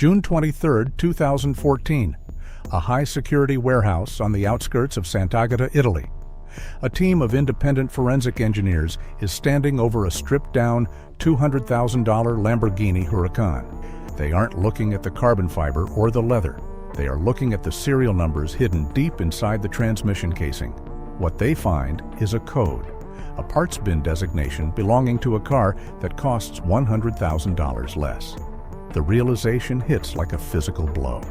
June 23, 2014. A high-security warehouse on the outskirts of Sant'Agata, Italy. A team of independent forensic engineers is standing over a stripped-down $200,000 Lamborghini Huracan. They aren't looking at the carbon fiber or the leather. They are looking at the serial numbers hidden deep inside the transmission casing. What they find is a code, a parts bin designation belonging to a car that costs $100,000 less. The realization hits like a physical blow.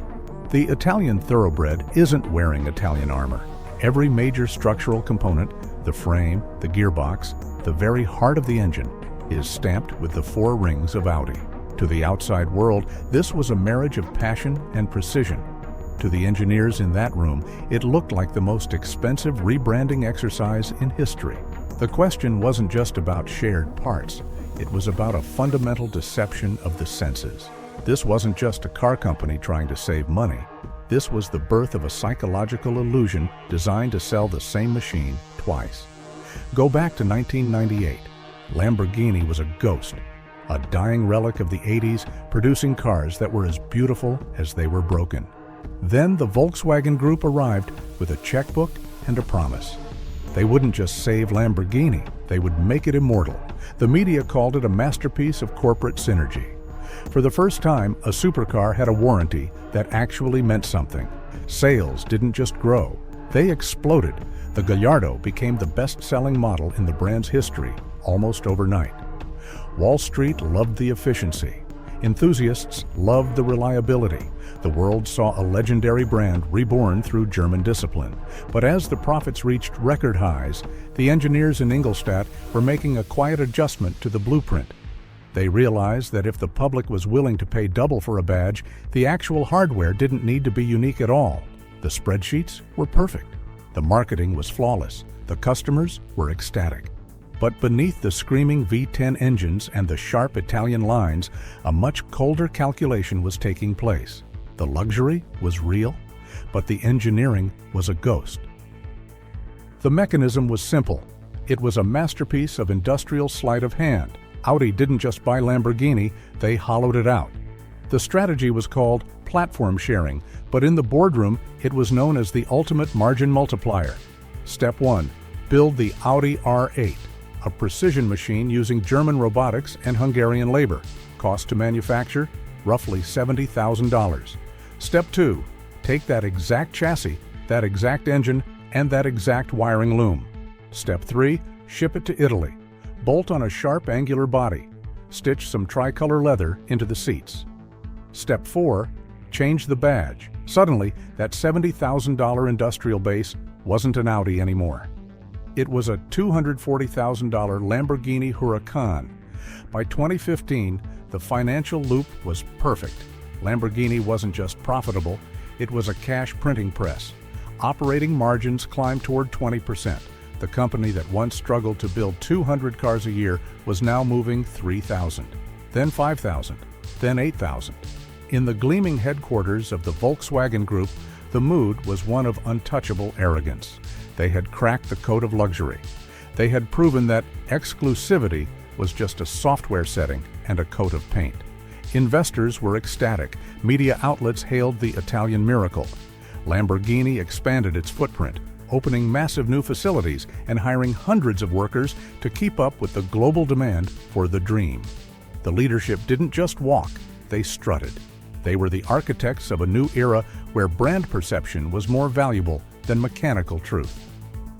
The Italian thoroughbred isn't wearing Italian armor. Every major structural component, the frame, the gearbox, the very heart of the engine, is stamped with the 4 rings of Audi. To the outside world, this was a marriage of passion and precision. To the engineers in that room, it looked like the most expensive rebranding exercise in history. The question wasn't just about shared parts. It was about a fundamental deception of the senses. This wasn't just a car company trying to save money. This was the birth of a psychological illusion designed to sell the same machine twice. Go back to 1998. Lamborghini was a ghost, a dying relic of the 80s, producing cars that were as beautiful as they were broken. Then the Volkswagen Group arrived with a checkbook and a promise. They wouldn't just save Lamborghini, they would make it immortal. The media called it a masterpiece of corporate synergy. For the first time, a supercar had a warranty that actually meant something. Sales didn't just grow, they exploded. The Gallardo became the best-selling model in the brand's history almost overnight. Wall Street loved the efficiency. Enthusiasts loved the reliability. The world saw a legendary brand reborn through German discipline. But as the profits reached record highs, the engineers in Ingolstadt were making a quiet adjustment to the blueprint. They realized that if the public was willing to pay double for a badge, the actual hardware didn't need to be unique at all. The spreadsheets were perfect. The marketing was flawless. The customers were ecstatic. But beneath the screaming V10 engines and the sharp Italian lines, a much colder calculation was taking place. The luxury was real, but the engineering was a ghost. The mechanism was simple. It was a masterpiece of industrial sleight of hand. Audi didn't just buy Lamborghini, they hollowed it out. The strategy was called platform sharing, but in the boardroom, it was known as the ultimate margin multiplier. Step 1. Build the Audi R8, a precision machine using German robotics and Hungarian labor. Cost to manufacture, roughly $70,000. Step 2. Take that exact chassis, that exact engine, and that exact wiring loom. Step 3. Ship it to Italy. Bolt on a sharp angular body. Stitch some tricolor leather into the seats. Step 4. Change the badge. Suddenly, that $70,000 industrial base wasn't an Audi anymore. It was a $240,000 Lamborghini Huracan. By 2015, the financial loop was perfect. Lamborghini wasn't just profitable, it was a cash printing press. Operating margins climbed toward 20%. The company that once struggled to build 200 cars a year was now moving 3,000, then 5,000, then 8,000. In the gleaming headquarters of the Volkswagen Group, the mood was one of untouchable arrogance. They had cracked the code of luxury. They had proven that exclusivity was just a software setting and a coat of paint. Investors were ecstatic. Media outlets hailed the Italian miracle. Lamborghini expanded its footprint, opening massive new facilities and hiring hundreds of workers to keep up with the global demand for the dream. The leadership didn't just walk, they strutted. They were the architects of a new era where brand perception was more valuable than mechanical truth.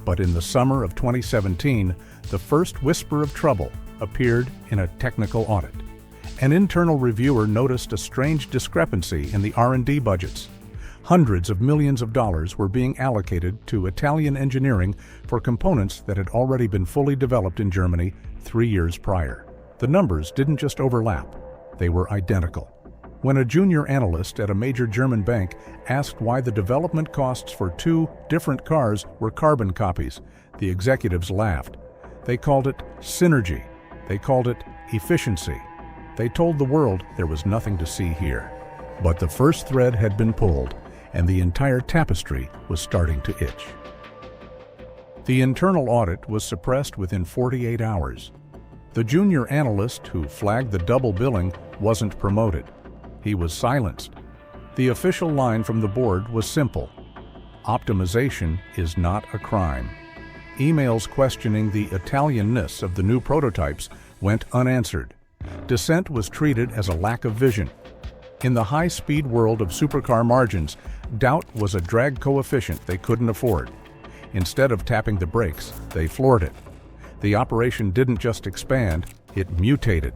But in the summer of 2017, the first whisper of trouble appeared in a technical audit. An internal reviewer noticed a strange discrepancy in the R&D budgets. Hundreds of millions of dollars were being allocated to Italian engineering for components that had already been fully developed in Germany 3 years prior. The numbers didn't just overlap, they were identical. When a junior analyst at a major German bank asked why the development costs for 2 different cars were carbon copies, the executives laughed. They called it synergy. They called it efficiency. They told the world there was nothing to see here. But the first thread had been pulled, and the entire tapestry was starting to itch. The internal audit was suppressed within 48 hours. The junior analyst who flagged the double billing wasn't promoted. he was silenced. The official line from the board was simple: optimization is not a crime. Emails questioning the Italianness of the new prototypes went unanswered. Dissent was treated as a lack of vision. In the high-speed world of supercar margins, doubt was a drag coefficient they couldn't afford. Instead of tapping the brakes, they floored it. The operation didn't just expand, it mutated.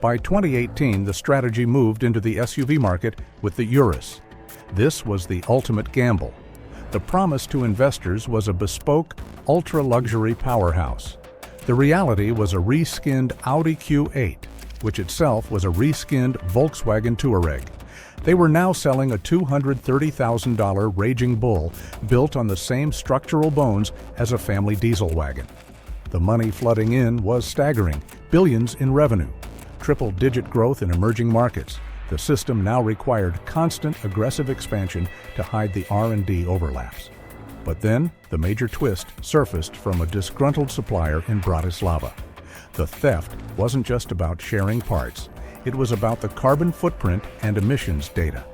By 2018, the strategy moved into the SUV market with the Urus. This was the ultimate gamble. The promise to investors was a bespoke, ultra-luxury powerhouse. The reality was a reskinned Audi Q8, which itself was a reskinned Volkswagen Touareg. They were now selling a $230,000 Raging Bull built on the same structural bones as a family diesel wagon. The money flooding in was staggering, billions in revenue, triple-digit growth in emerging markets. The system now required constant, aggressive expansion to hide the R&D overlaps. But then, the major twist surfaced from a disgruntled supplier in Bratislava. The theft wasn't just about sharing parts. It was about the carbon footprint and emissions data.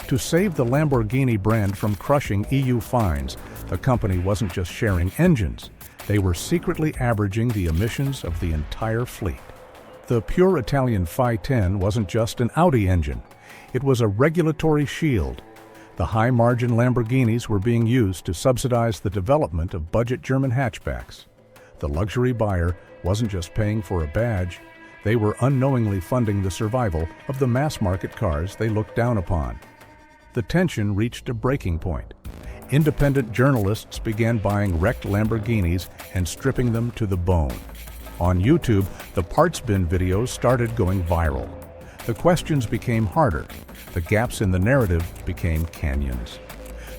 To save the Lamborghini brand from crushing EU fines, the company wasn't just sharing engines. They were secretly averaging the emissions of the entire fleet. The pure Italian Phi 10 wasn't just an Audi engine. It was a regulatory shield. The high-margin Lamborghinis were being used to subsidize the development of budget German hatchbacks. The luxury buyer wasn't just paying for a badge, they were unknowingly funding the survival of the mass-market cars they looked down upon. The tension reached a breaking point. Independent journalists began buying wrecked Lamborghinis and stripping them to the bone. On YouTube, the parts bin videos started going viral. The questions became harder. The gaps in the narrative became canyons.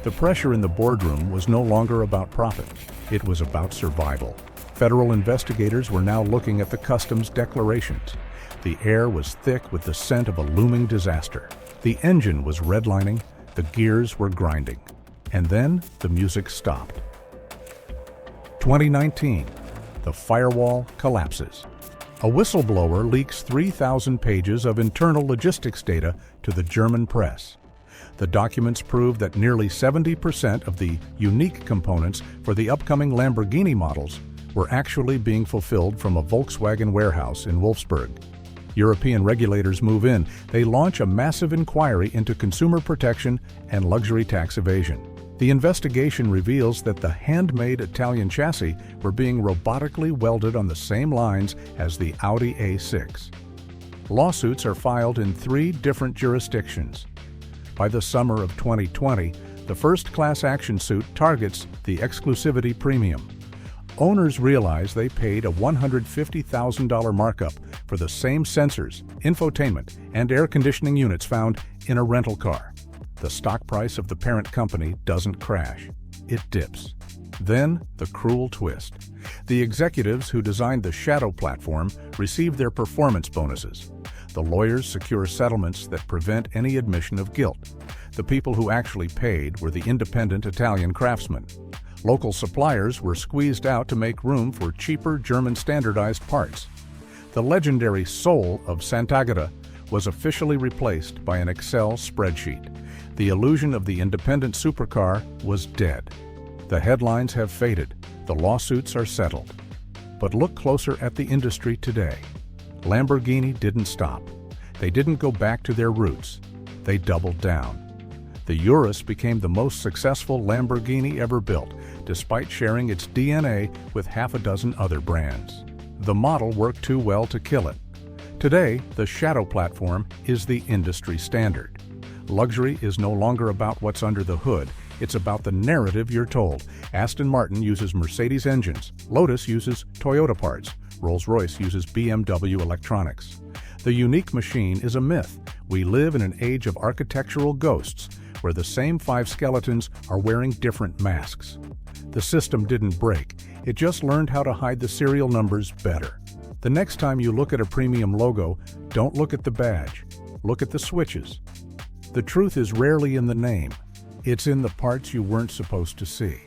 The pressure in the boardroom was no longer about profit. It was about survival. Federal investigators were now looking at the customs declarations. The air was thick with the scent of a looming disaster. The engine was redlining, the gears were grinding. And then the music stopped. 2019, the firewall collapses. A whistleblower leaks 3,000 pages of internal logistics data to the German press. The documents prove that nearly 70% of the unique components for the upcoming Lamborghini models were actually being fulfilled from a Volkswagen warehouse in Wolfsburg. European regulators move in. They launch a massive inquiry into consumer protection and luxury tax evasion. The investigation reveals that the handmade Italian chassis were being robotically welded on the same lines as the Audi A6. Lawsuits are filed in 3 different jurisdictions. By the summer of 2020, the first class action suit targets the exclusivity premium. Owners realize they paid a $150,000 markup for the same sensors, infotainment, and air conditioning units found in a rental car. The stock price of the parent company doesn't crash. It dips. Then, the cruel twist. The executives who designed the Shadow platform receive their performance bonuses. The lawyers secure settlements that prevent any admission of guilt. The people who actually paid were the independent Italian craftsmen. Local suppliers were squeezed out to make room for cheaper German standardized parts. The legendary soul of Sant'Agata was officially replaced by an Excel spreadsheet. The illusion of the independent supercar was dead. The headlines have faded. The lawsuits are settled. But look closer at the industry today. Lamborghini didn't stop. They didn't go back to their roots. They doubled down. The Urus became the most successful Lamborghini ever built, despite sharing its DNA with half a dozen other brands. The model worked too well to kill it. Today, the Shadow platform is the industry standard. Luxury is no longer about what's under the hood. It's about the narrative you're told. Aston Martin uses Mercedes engines. Lotus uses Toyota parts. Rolls-Royce uses BMW electronics. The unique machine is a myth. We live in an age of architectural ghosts, where the same 5 skeletons are wearing different masks. The system didn't break. It just learned how to hide the serial numbers better. The next time you look at a premium logo, don't look at the badge. Look at the switches. The truth is rarely in the name. It's in the parts you weren't supposed to see.